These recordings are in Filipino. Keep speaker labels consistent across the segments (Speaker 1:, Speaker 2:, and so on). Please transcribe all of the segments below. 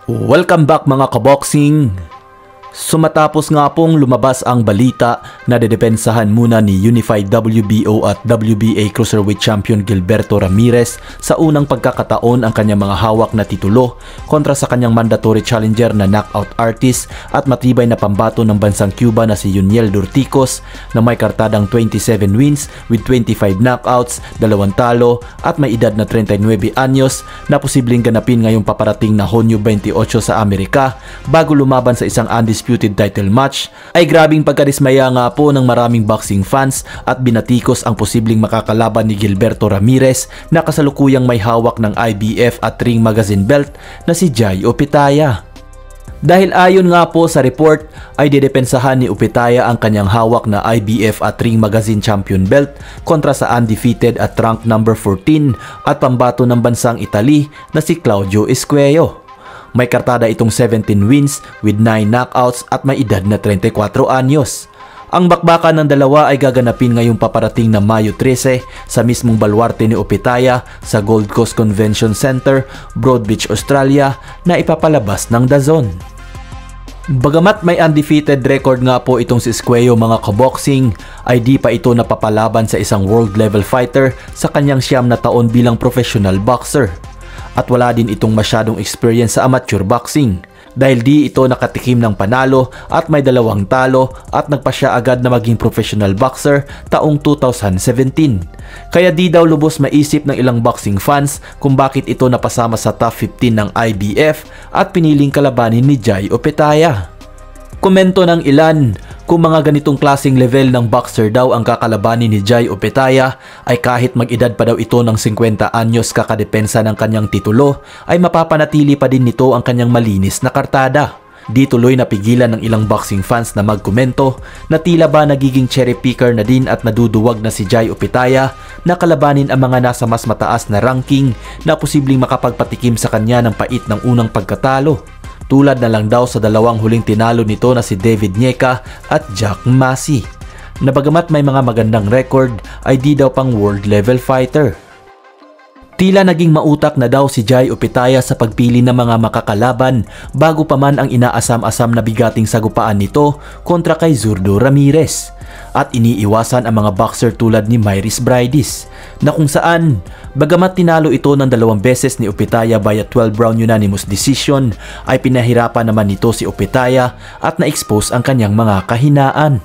Speaker 1: Welcome back mga kaboxing! Sumatapos nga pong lumabas ang balita na dedepensahan muna ni Unified WBO at WBA Cruiserweight Champion Gilberto Ramirez sa unang pagkakataon ang kanyang mga hawak na titulo kontra sa kanyang mandatory challenger na knockout artist at matibay na pambato ng bansang Cuba na si Yuniel Dorticos na may kartadang 27 wins with 25 knockouts, 2 talo at may edad na 39 anyos na posibleng ganapin ngayong paparating na Hunyo 28 sa Amerika bago lumaban sa isang undisputed title match. Ay grabing pagkadismaya nga po ng maraming boxing fans at binatikos ang posibleng makakalaban ni Gilberto Ramirez na kasalukuyang may hawak ng IBF at Ring Magazine belt na si Jai Opetaia. Dahil ayon nga po sa report ay didepensahan ni Opetaia ang kanyang hawak na IBF at Ring Magazine Champion belt kontra sa undefeated at rank number 14 at pambato ng bansang Italy na si Claudio Escuello. May kartada itong 17 wins with 9 knockouts at may edad na 34 anyos. Ang bakbakan ng dalawa ay gaganapin ngayong paparating na Mayo 13 sa mismong baluarte ni Opetaia sa Gold Coast Convention Center, Broadbeach, Australia na ipapalabas ng DAZN. Bagamat may undefeated record nga po itong si Escuello mga kaboxing, ay di pa ito napapalaban sa isang world level fighter sa kanyang 9 na taon bilang professional boxer. At wala din itong masyadong experience sa amateur boxing dahil di ito nakatikim ng panalo at may 2 talo at nagpa siya agad na maging professional boxer taong 2017. Kaya di daw lubos maisip ng ilang boxing fans kung bakit ito napasama sa top 15 ng IBF at piniling kalabanin ni Jai Opetaia. Komento ng ilan, kung mga ganitong klaseng level ng boxer daw ang kakalabanin ni Jai Opetaia ay kahit mag-edad pa daw ito ng 50 anyos kakadepensa ng kanyang titulo ay mapapanatili pa din nito ang kanyang malinis na kartada. Di tuloy napigilan ng ilang boxing fans na magkomento na tila ba nagiging cherry picker na din at naduduwag na si Jai Opetaia na kalabanin ang mga nasa mas mataas na ranking na posibleng makapagpatikim sa kanya ng pait ng unang pagkatalo. Tulad na lang daw sa 2 huling tinalo nito na si David Nyeka at Jack Massey, na bagamat may mga magandang record ay di daw pang world level fighter. Tila naging mautak na daw si Jai Opetaia sa pagpili ng mga makakalaban bago pa man ang inaasam-asam na bigating sagupaan nito kontra kay Zurdo Ramirez. At iniiwasan ang mga boxer tulad ni Myris Brides na kung saan bagamat tinalo ito ng 2 beses ni Opetaia via 12-round unanimous decision ay pinahirapan naman nito si Opetaia at na-expose ang kanyang mga kahinaan.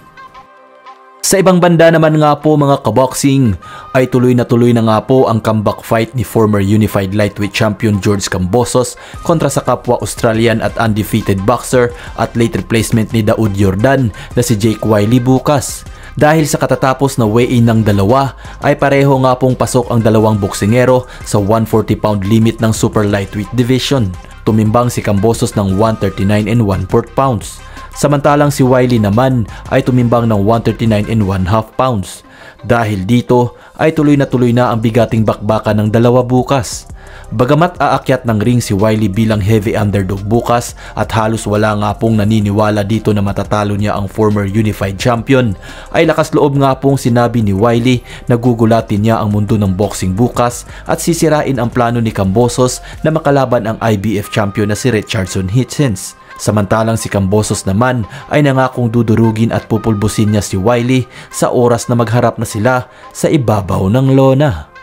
Speaker 1: Sa ibang banda naman nga po mga kaboxing ay tuloy na nga po ang comeback fight ni former Unified Lightweight Champion George Kambosos kontra sa kapwa Australian at undefeated boxer at late replacement ni Daud Yordan na si Jake Wiley bukas. Dahil sa katatapos na weigh-in ng dalawa ay pareho nga pong pasok ang 2 boksingero sa 140 pound limit ng super lightweight division. Tumimbang si Kambosos ng 139 1/4 pounds. Samantalang si Wiley naman ay tumimbang ng 139 1/2 pounds. Dahil dito ay tuloy na ang bigating bakbakan ng dalawa bukas. Bagamat aakyat ng ring si Wiley bilang heavy underdog bukas at halos wala nga pong naniniwala dito na matatalo niya ang former Unified Champion, ay lakas loob nga pong sinabi ni Wiley na gugulatin niya ang mundo ng boxing bukas at sisirain ang plano ni Kambosos na makalaban ang IBF champion na si Richardson Hitchens. Samantalang si Kambosos naman ay nangakong dudurugin at pupulbusin niya si Wiley sa oras na magharap na sila sa ibabaw ng lona.